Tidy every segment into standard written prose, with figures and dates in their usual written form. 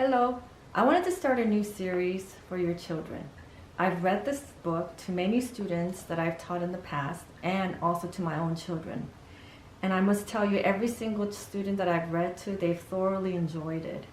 Hello, I wanted to start a new series for your children. I've read this book to many students that I've taught in the past and also to my own children. And I must tell you, every single student that I've read to, they've thoroughly enjoyed it.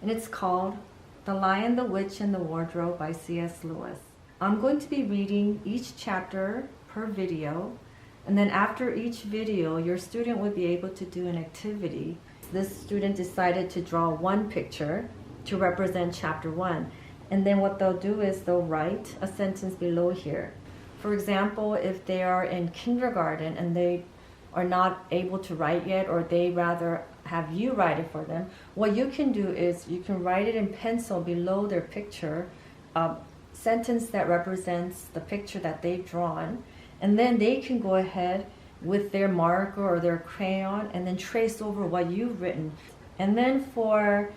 And it's called The Lion, the Witch, and the Wardrobe by C.S. Lewis. I'm going to be reading each chapter per video, and then after each video, your student would be able to do an activity. This student decided to draw one picture to represent chapter 1. And then what they'll do is they'll write a sentence below here. For example, if they are in kindergarten and they are not able to write yet, or they rather have you write it for them, what you can do is you can write it in pencil below their picture, a sentence that represents the picture that they've drawn, and then they can go ahead with their marker or their crayon and then trace over what you've written. And then for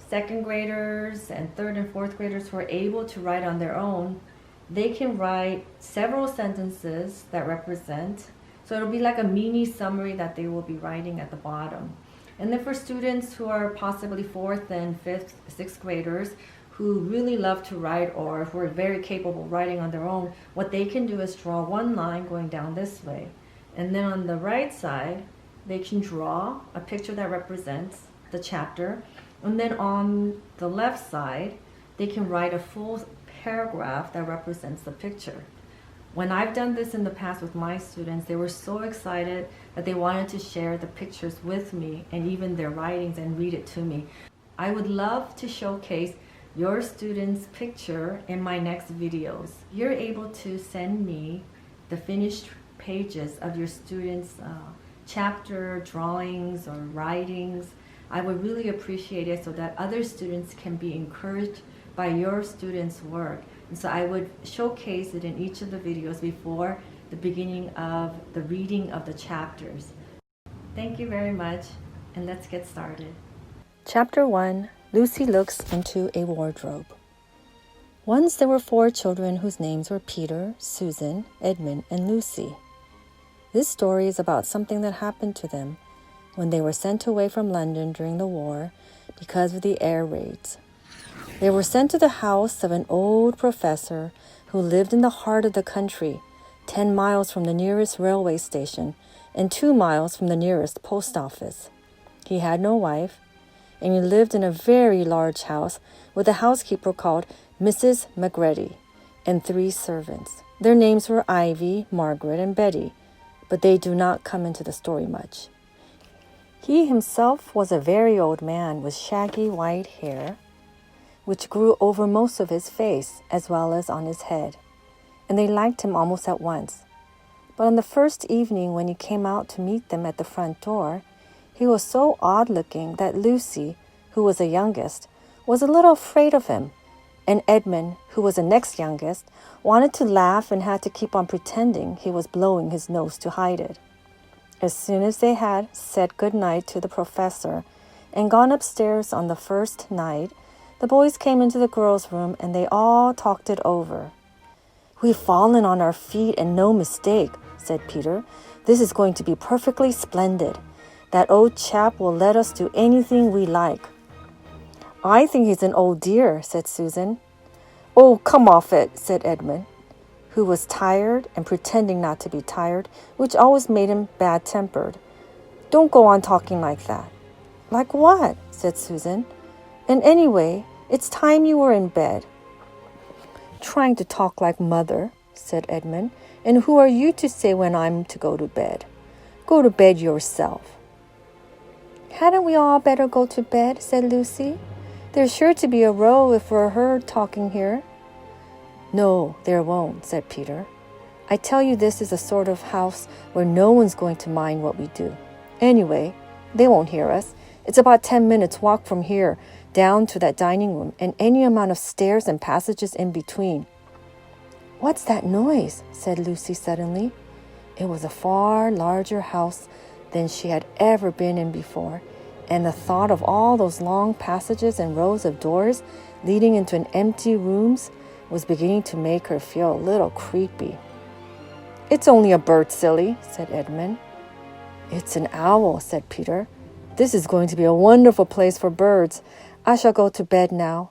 second graders and third and fourth graders who are able to write on their own, they can write several sentences that represent. So it'll be like a mini summary that they will be writing at the bottom. And then for students who are possibly fourth and fifth, sixth graders who really love to write or who are very capable of writing on their own, what they can do is draw one line going down this way. And then on the right side, they can draw a picture that represents the chapter. And then on the left side, they can write a full paragraph that represents the picture. When I've done this in the past with my students, they were so excited that they wanted to share the pictures with me and even their writings and read it to me. I would love to showcase your students' picture in my next videos. You're able to send me the finished pages of your students' chapter drawings or writings. I would really appreciate it so that other students can be encouraged by your students' work. And so I would showcase it in each of the videos before the beginning of the reading of the chapters. Thank you very much, and let's get started. Chapter 1, Lucy Looks into a Wardrobe. Once there were 4 children whose names were Peter, Susan, Edmund, and Lucy. This story is about something that happened to them when they were sent away from London during the war because of the air raids. They were sent to the house of an old professor who lived in the heart of the country, 10 miles from the nearest railway station and 2 miles from the nearest post office. He had no wife, and he lived in a very large house with a housekeeper called Mrs. McGready and 3 servants. Their names were Ivy, Margaret, and Betty, but they do not come into the story much. He himself was a very old man with shaggy white hair, which grew over most of his face as well as on his head, and they liked him almost at once. But on the first evening when he came out to meet them at the front door, he was so odd-looking that Lucy, who was the youngest, was a little afraid of him, and Edmund, who was the next youngest, wanted to laugh and had to keep on pretending he was blowing his nose to hide it. As soon as they had said good night to the professor and gone upstairs on the first night, the boys came into the girls' room and they all talked it over. "We've fallen on our feet and no mistake," said Peter. "This is going to be perfectly splendid. That old chap will let us do anything we like." "I think he's an old dear," said Susan. "Oh, come off it," said Edmund, who was tired and pretending not to be tired, which always made him bad-tempered. "Don't go on talking like that." "Like what?" said Susan. "And anyway, it's time you were in bed." "Trying to talk like mother," said Edmund. "And who are you to say when I'm to go to bed? Go to bed yourself." "Hadn't we all better go to bed?" said Lucy. "There's sure to be a row if we're heard talking here." "No, there won't," said Peter. "I tell you this is a sort of house where no one's going to mind what we do. Anyway, they won't hear us. It's about 10 minutes walk from here down to that dining room and any amount of stairs and passages in between." "What's that noise?" said Lucy suddenly. It was a far larger house than she had ever been in before, and the thought of all those long passages and rows of doors leading into an empty rooms was beginning to make her feel a little creepy. "It's only a bird, silly," said Edmund. "It's an owl," said Peter. "This is going to be a wonderful place for birds. I shall go to bed now.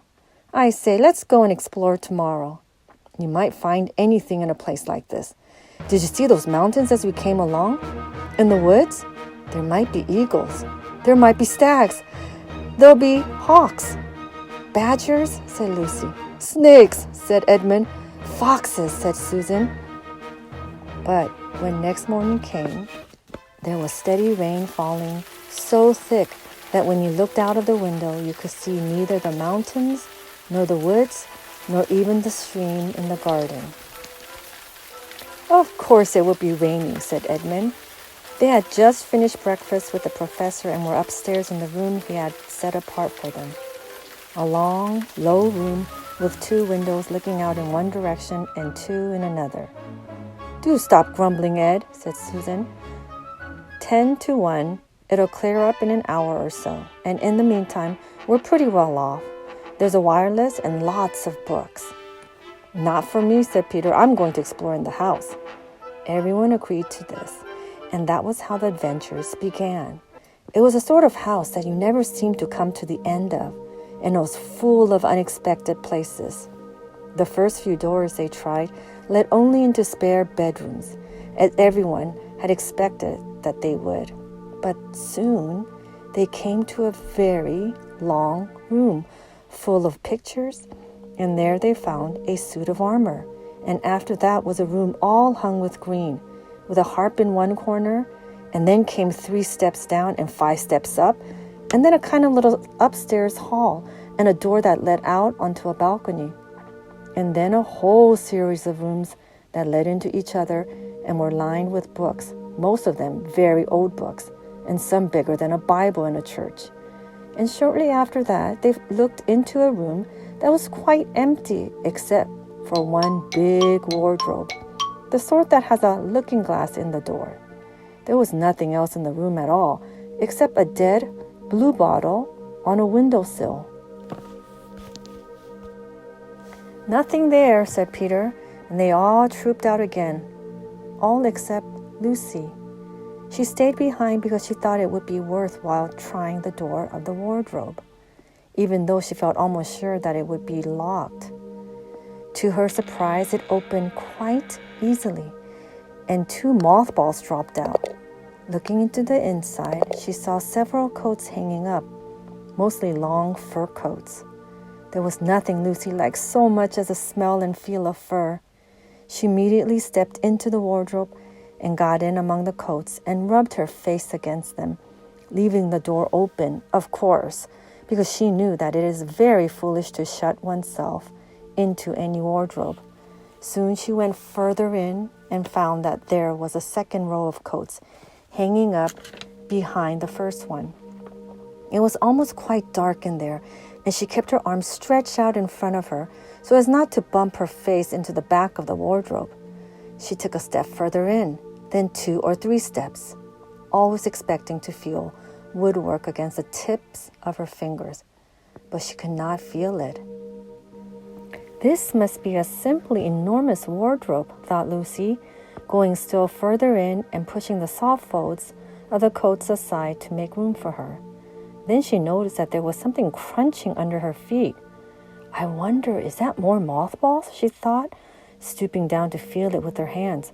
I say, let's go and explore tomorrow. You might find anything in a place like this. Did you see those mountains as we came along? In the woods, there might be eagles. There might be stags. There'll be hawks. Badgers, said Lucy. Snakes, said Edmund. Foxes, said Susan. But when next morning came, there was steady rain falling so thick that when you looked out of the window, you could see neither the mountains, nor the woods, nor even the stream in the garden. Of course it would be raining, said Edmund. They had just finished breakfast with the professor and were upstairs in the room he had set apart for them. A long, low room with 2 windows looking out in one direction and 2 in another. Do stop grumbling, Ed, said Susan. 10 to 1, it'll clear up in an hour or so, and in the meantime, we're pretty well off. There's a wireless and lots of books. Not for me, said Peter. I'm going to explore in the house. Everyone agreed to this, and that was how the adventures began. It was a sort of house that you never seemed to come to the end of, and it was full of unexpected places. The first few doors they tried led only into spare bedrooms, as everyone had expected that they would. But soon they came to a very long room full of pictures, and there they found a suit of armor. And after that was a room all hung with green, with a harp in one corner, and then came 3 steps down and 5 steps up, and then a kind of little upstairs hall and a door that led out onto a balcony. And then a whole series of rooms that led into each other and were lined with books, most of them very old books, and some bigger than a Bible in a church. And shortly after that, they looked into a room that was quite empty except for one big wardrobe, the sort that has a looking glass in the door. There was nothing else in the room at all except a dead blue bottle on a windowsill. Nothing there, said Peter, and they all trooped out again, all except Lucy. She stayed behind because she thought it would be worthwhile trying the door of the wardrobe, even though she felt almost sure that it would be locked. To her surprise, it opened quite easily, and 2 mothballs dropped out. Looking into the inside, she saw several coats hanging up, mostly long fur coats. There was nothing Lucy liked so much as the smell and feel of fur. She immediately stepped into the wardrobe and got in among the coats and rubbed her face against them, leaving the door open, of course, because she knew that it is very foolish to shut oneself into any wardrobe. Soon she went further in and found that there was a second row of coats hanging up behind the first one. It was almost quite dark in there, and she kept her arms stretched out in front of her so as not to bump her face into the back of the wardrobe. She took a step further in, then 2 or 3 steps, always expecting to feel woodwork against the tips of her fingers, but she could not feel it. This must be a simply enormous wardrobe, thought Lucy, going still further in and pushing the soft folds of the coats aside to make room for her. Then she noticed that there was something crunching under her feet. I wonder, is that more mothballs? She thought, stooping down to feel it with her hands.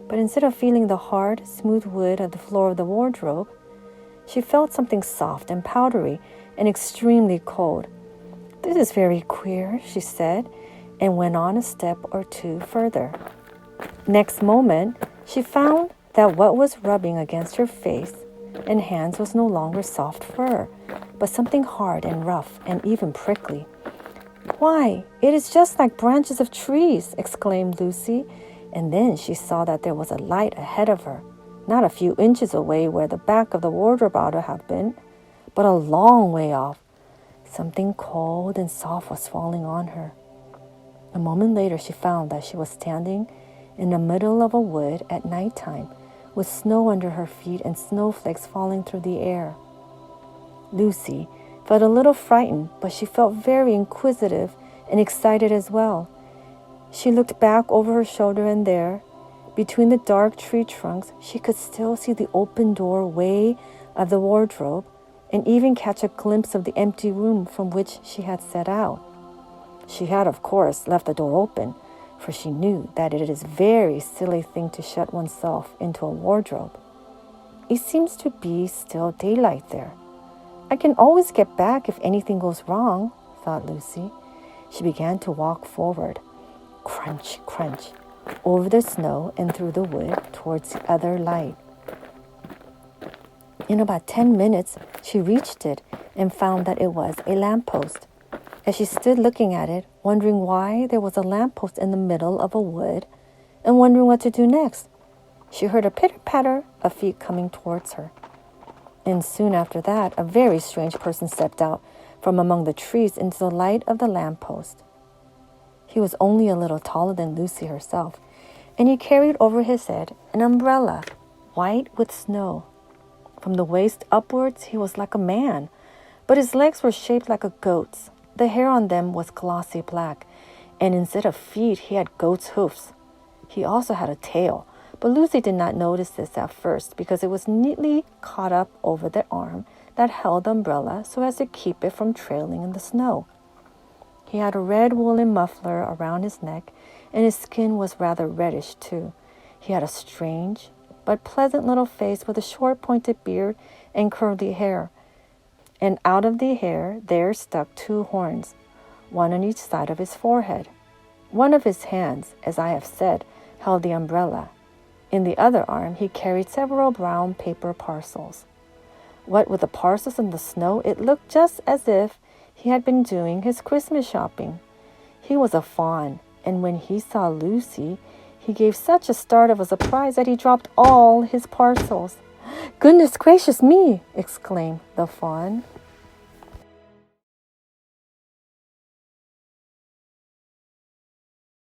But instead of feeling the hard, smooth wood of the floor of the wardrobe, she felt something soft and powdery and extremely cold. This is very queer, she said, and went on a step or 2 further. Next moment, she found that what was rubbing against her face and hands was no longer soft fur, but something hard and rough and even prickly. Why, it is just like branches of trees, exclaimed Lucy, and then she saw that there was a light ahead of her, not a few inches away where the back of the wardrobe ought to have been, but a long way off. Something cold and soft was falling on her. A moment later, she found that she was standing in the middle of a wood at nighttime, with snow under her feet and snowflakes falling through the air. Lucy felt a little frightened, but she felt very inquisitive and excited as well. She looked back over her shoulder, and there, between the dark tree trunks, she could still see the open doorway of the wardrobe and even catch a glimpse of the empty room from which she had set out. She had, of course, left the door open, for she knew that it is a very silly thing to shut oneself into a wardrobe. It seems to be still daylight there. I can always get back if anything goes wrong, thought Lucy. She began to walk forward, crunch, crunch, over the snow and through the wood towards the other light. In about 10 minutes, she reached it and found that it was a lamppost. As she stood looking at it, wondering why there was a lamppost in the middle of a wood, and wondering what to do next, she heard a pitter-patter of feet coming towards her. And soon after that, a very strange person stepped out from among the trees into the light of the lamppost. He was only a little taller than Lucy herself, and he carried over his head an umbrella, white with snow. From the waist upwards, he was like a man, but his legs were shaped like a goat's. The hair on them was glossy black, and instead of feet, he had goat's hoofs. He also had a tail, but Lucy did not notice this at first because it was neatly caught up over the arm that held the umbrella so as to keep it from trailing in the snow. He had a red woolen muffler around his neck, and his skin was rather reddish too. He had a strange but pleasant little face with a short pointed beard and curly hair. And out of the hair there stuck 2 horns, one on each side of his forehead. One of his hands, as I have said, held the umbrella. In the other arm he carried several brown paper parcels. What with the parcels and the snow, it looked just as if he had been doing his Christmas shopping. He was a fawn, and when he saw Lucy, he gave such a start of surprise that he dropped all his parcels. "Goodness gracious me!" exclaimed the fawn.